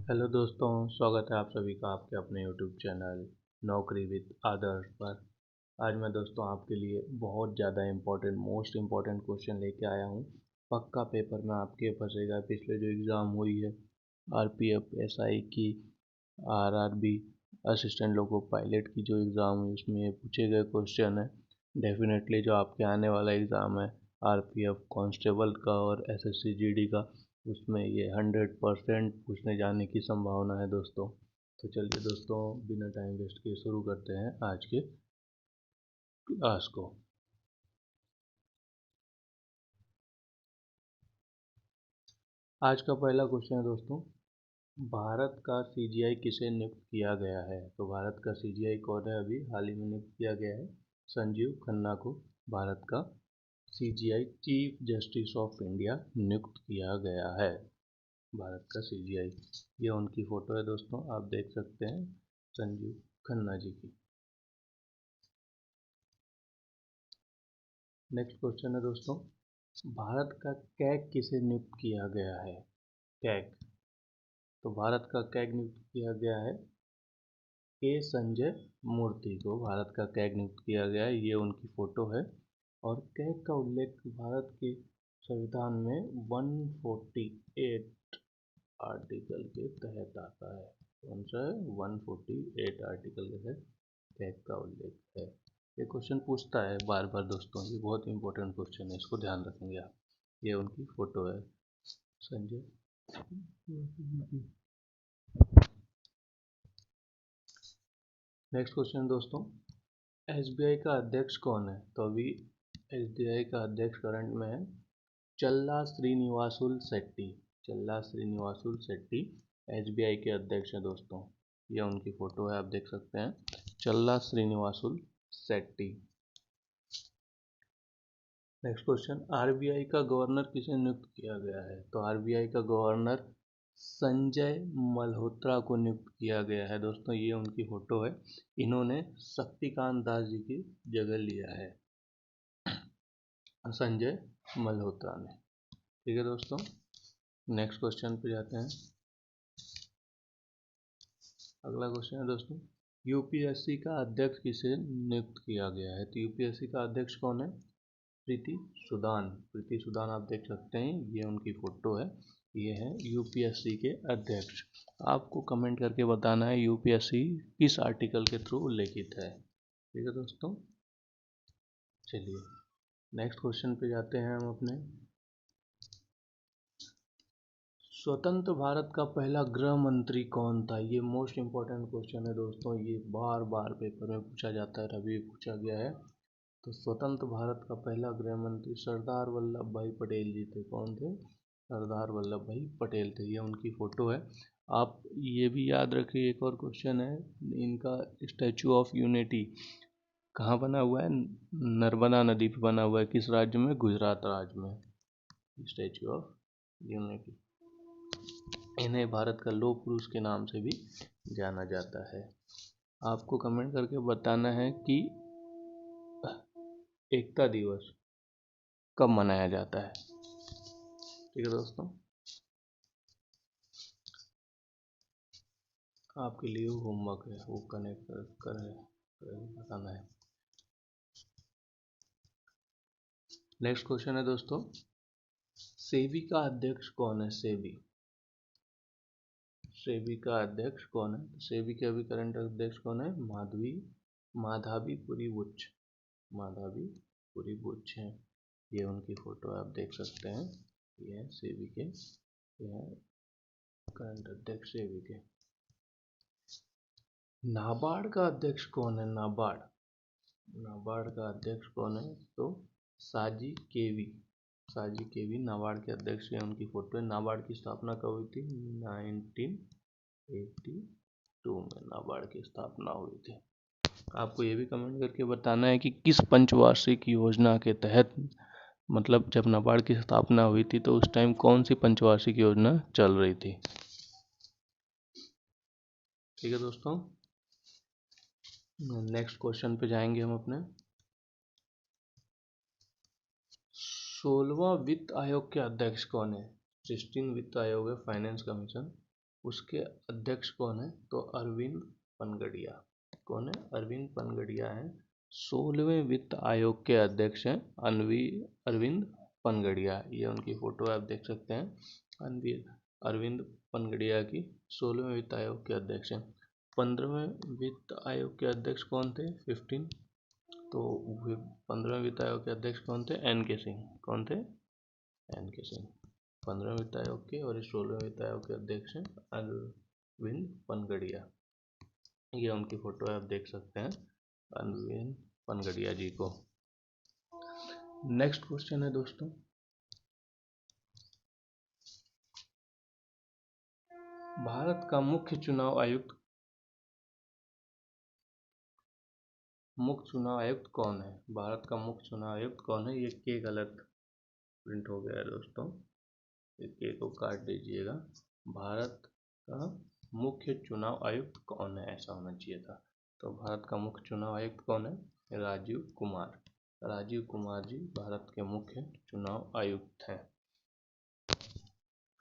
Hello दोस्तों, स्वागत है आप सभी का आपके अपने यूट्यूब चैनल नौकरी विद आदर्श पर। आज मैं दोस्तों आपके लिए बहुत ज़्यादा इम्पोर्टेंट मोस्ट इम्पोर्टेंट क्वेश्चन लेके आया हूँ। पक्का पेपर में आपके फंसेगा। पिछले जो एग्ज़ाम हुई है आरपीएफ एसआई की, आरआरबी असिस्टेंट लोको पायलट की जो एग्ज़ाम हुई उसमें ये पूछे गए क्वेश्चन है। डेफिनेटली जो आपके आने वाला एग्ज़ाम है आरपीएफ कांस्टेबल का और एसएससी जीडी का, उसमें ये 100% पूछने जाने की संभावना है दोस्तों। तो चलिए दोस्तों, बिना टाइम वेस्ट किए शुरू करते हैं आज के क्लास को। आज का पहला क्वेश्चन है दोस्तों, भारत का सीजीआई किसे नियुक्त किया गया है? तो भारत का सीजीआई कौन है? अभी हाल ही में नियुक्त किया गया है संजीव खन्ना को भारत का CGI chief justice of India नियुक्त किया गया है। भारत का सीजीआई, ये उनकी फ़ोटो है दोस्तों, आप देख सकते हैं संजीव खन्ना जी की। नेक्स्ट क्वेश्चन है दोस्तों, भारत का कैग किसे नियुक्त किया गया है? कैग, तो भारत का कैग नियुक्त किया गया है के संजय मूर्ति को भारत का कैग नियुक्त किया गया है। ये उनकी फ़ोटो है और कैग का उल्लेख भारत के संविधान में 148 आर्टिकल के तहत आता है। कौन सा है? 148 आर्टिकल के तहत कैग का उल्लेख है। ये क्वेश्चन पूछता है बार बार दोस्तों, ये बहुत इंपॉर्टेंट क्वेश्चन है, इसको ध्यान रखेंगे आप। ये उनकी फ़ोटो है संजय। नेक्स्ट क्वेश्चन दोस्तों, एसबीआई का अध्यक्ष कौन है? तो अभी एसबीआई का अध्यक्ष करंट में है चल्ला श्रीनिवासुल शेट्टी। चल्ला श्रीनिवासुल शेट्टी एसबीआई के अध्यक्ष हैं दोस्तों। ये उनकी फ़ोटो है, आप देख सकते हैं चल्ला Srinivasulu Shetty. Next question, RBI का गवर्नर किसे नियुक्त किया गया है? तो आरबीआई का गवर्नर संजय मल्होत्रा को नियुक्त किया गया है दोस्तों। ये उनकी फ़ोटो है, इन्होंने शक्तिकांत दास जी की जगह लिया है संजय मल्होत्रा ने। ठीक है दोस्तों, नेक्स्ट क्वेश्चन पे जाते हैं। अगला क्वेश्चन है दोस्तों, यूपीएससी का अध्यक्ष किसे नियुक्त किया गया है? तो यूपीएससी का अध्यक्ष कौन है? प्रीति सुदान। प्रीति सुदान आप देख सकते हैं, ये उनकी फ़ोटो है। ये है यूपीएससी के अध्यक्ष। आपको कमेंट करके बताना है यूपीएससी किस आर्टिकल के थ्रू उल्लेखित है। ठीक है दोस्तों, चलिए नेक्स्ट क्वेश्चन पे जाते हैं हम अपने। स्वतंत्र भारत का पहला गृह मंत्री कौन था? ये मोस्ट इम्पोर्टेंट क्वेश्चन है दोस्तों, ये बार बार पेपर में पूछा जाता है, अभी पूछा गया है। तो स्वतंत्र भारत का पहला गृह मंत्री सरदार वल्लभ भाई पटेल जी थे। कौन थे? सरदार वल्लभ भाई पटेल थे। ये उनकी फ़ोटो है। आप ये भी याद रखिए, एक और क्वेश्चन है, इनका स्टैचू ऑफ यूनिटी कहाँ बना हुआ है? नर्मदा नदी पे बना हुआ है। किस राज्य में? गुजरात राज्य में, स्टैचू ऑफ यूनिटी। इन्हें भारत का लौह पुरुष के नाम से भी जाना जाता है। आपको कमेंट करके बताना है कि एकता दिवस कब मनाया जाता है। ठीक है दोस्तों, आपके लिए होमवर्क है, वो कनेक्ट कर बताना है। नेक्स्ट क्वेश्चन है दोस्तों, सेबी का अध्यक्ष कौन है? सेबी, सेबी का अध्यक्ष कौन है? सेबी के अभी करंट अध्यक्ष कौन है? माधवी पुरी बुच। माधवी पुरी बुच हैं। ये उनकी फ़ोटो आप देख सकते हैं। ये है सेबी के, ये है करंट अध्यक्ष सेबी के। नाबार्ड का अध्यक्ष कौन है? नाबार्ड, नाबार्ड का अध्यक्ष कौन है? तो साजी केवी। साजी केवी नाबार्ड के अध्यक्ष हैं, उनकी फ़ोटो है। नाबार्ड की स्थापना कब हुई थी? 1982 में नाबार्ड की स्थापना हुई थी। आपको ये भी कमेंट करके बताना है कि किस पंचवार्षिक योजना के तहत, मतलब जब नाबार्ड की स्थापना हुई थी तो उस टाइम कौन सी पंचवार्षिक योजना चल रही थी। ठीक है दोस्तों, नेक्स्ट क्वेश्चन पे जाएंगे हम अपने। 16वां वित्त आयोग के अध्यक्ष कौन है? 16 वित्त आयोग है, फाइनेंस कमीशन। उसके अध्यक्ष कौन है? तो अरविंद पनगड़िया। कौन है? अरविंद पनगड़िया हैं। 16वें वित्त आयोग के अध्यक्ष हैं अरविंद पनगड़िया। ये उनकी फोटो आप देख सकते हैं। अरविंद पनगड़िया की 16वें वित्त आयोग के अध्यक्ष हैं। 15वें वित्त आयोग के अध्यक्ष कौन थे? 15। तो 15वें वित्त आयोग के अध्यक्ष कौन थे? एन के सिंह। कौन थे? एन के सिंह 15वें वित्त आयोग के, और 16वें वित्त आयोग के अध्यक्ष हैं अरविंद पनगड़िया। ये उनकी फोटो आप देख सकते हैं, अरविंद पनगड़िया जी को। नेक्स्ट क्वेश्चन है दोस्तों, भारत का मुख्य चुनाव आयुक्त कौन है? भारत का मुख्य चुनाव आयुक्त कौन है? ये के गलत प्रिंट हो गया है दोस्तों, ये के को काट दीजिएगा। भारत का मुख्य चुनाव आयुक्त कौन है, ऐसा होना चाहिए था। तो भारत का मुख्य चुनाव आयुक्त कौन है? राजीव कुमार। राजीव कुमार जी भारत के मुख्य चुनाव आयुक्त हैं।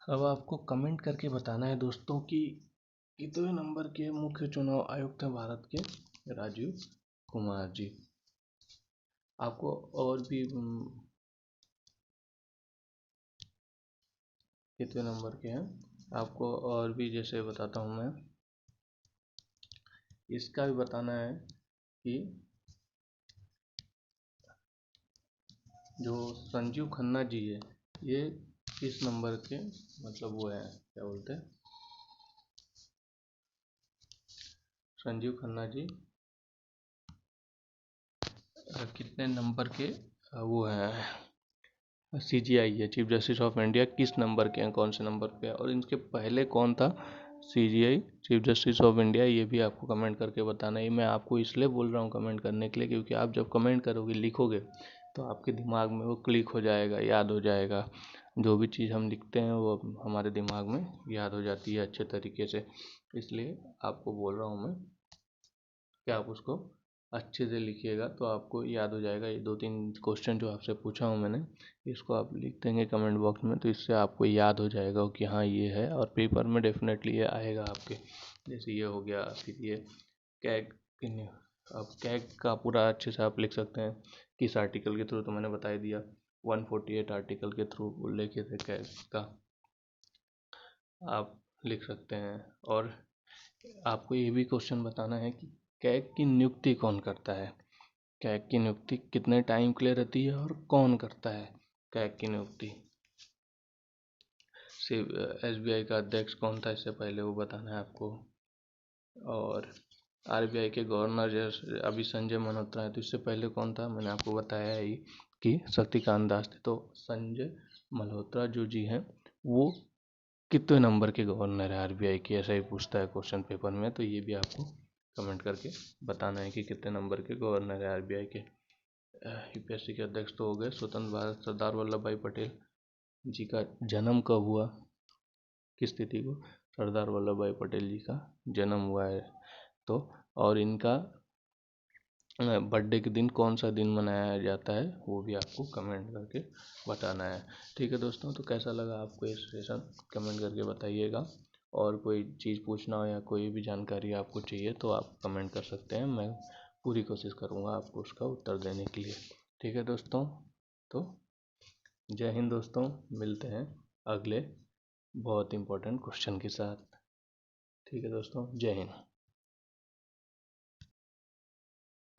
अब आपको कमेंट करके बताना है दोस्तों कि कितने नंबर के मुख्य चुनाव आयुक्त हैं भारत के? राजीव कुमार जी। आपको और भी कितने नंबर के हैं आपको और भी जैसे बताता हूँ मैं, इसका भी बताना है कि जो संजीव खन्ना जी है, ये किस नंबर के, मतलब वो है, क्या बोलते हैं, संजीव खन्ना जी कितने नंबर के वो है, सीजीआई है, चीफ जस्टिस ऑफ इंडिया, किस नंबर के हैं, कौन से नंबर पे है, और इनके पहले कौन था CGI chief justice of India, ये भी आपको कमेंट करके बताना है। मैं आपको इसलिए बोल रहा हूँ कमेंट करने के लिए, क्योंकि आप जब कमेंट करोगे, लिखोगे, तो आपके दिमाग में वो क्लिक हो जाएगा, याद हो जाएगा। जो भी चीज़ हम लिखते हैं वो हमारे दिमाग में याद हो जाती है अच्छे तरीके से। इसलिए आपको बोल रहा हूँ मैं कि आप उसको अच्छे से लिखिएगा, तो आपको याद हो जाएगा। ये 2-3 क्वेश्चन जो आपसे पूछा हूँ मैंने, इसको आप लिख देंगे कमेंट बॉक्स में, तो इससे आपको याद हो जाएगा कि हाँ ये है, और पेपर में डेफिनेटली ये आएगा आपके। जैसे ये हो गया, फिर ये कैग, अब कैग का पूरा अच्छे से आप लिख सकते हैं, किस आर्टिकल के थ्रू, तो मैंने बता ही दिया, 148 आर्टिकल के थ्रू उल्लेखित है कैग का, आप लिख सकते हैं। और आपको ये भी क्वेश्चन बताना है कि कैग की नियुक्ति कौन करता है, कैग की नियुक्ति कितने टाइम के लिए रहती है और कौन करता है कैग की नियुक्ति। एसबीआई का अध्यक्ष कौन था इससे पहले वो बताना है आपको। और आरबीआई के गवर्नर जैसे अभी संजय मल्होत्रा है, तो इससे पहले कौन था, मैंने आपको बताया ही कि शक्तिकांत दास थे। तो संजय मल्होत्रा जो जी हैं वो कितने नंबर के गवर्नर है आरबीआई की, ऐसा ही पूछता है क्वेश्चन पेपर में। तो ये भी आपको कमेंट करके बताना है कि कितने नंबर के गवर्नर है आरबीआई के। यूपीएससी के अध्यक्ष तो हो गए। स्वतंत्र भारत, सरदार वल्लभ भाई पटेल जी का जन्म कब हुआ, किस तिथि को सरदार वल्लभ भाई पटेल जी का जन्म हुआ है, तो और इनका बर्थडे के दिन कौन सा दिन मनाया जाता है, वो भी आपको कमेंट करके बताना है। ठीक है दोस्तों, तो कैसा लगा आपको ये सेशन, कमेंट करके बताइएगा। और कोई चीज़ पूछना हो या कोई भी जानकारी आपको चाहिए तो आप कमेंट कर सकते हैं, मैं पूरी कोशिश करूँगा आपको उसका उत्तर देने के लिए। ठीक है दोस्तों, तो जय हिंद दोस्तों, मिलते हैं अगले बहुत इंपॉर्टेंट क्वेश्चन के साथ। ठीक है दोस्तों, जय हिंद।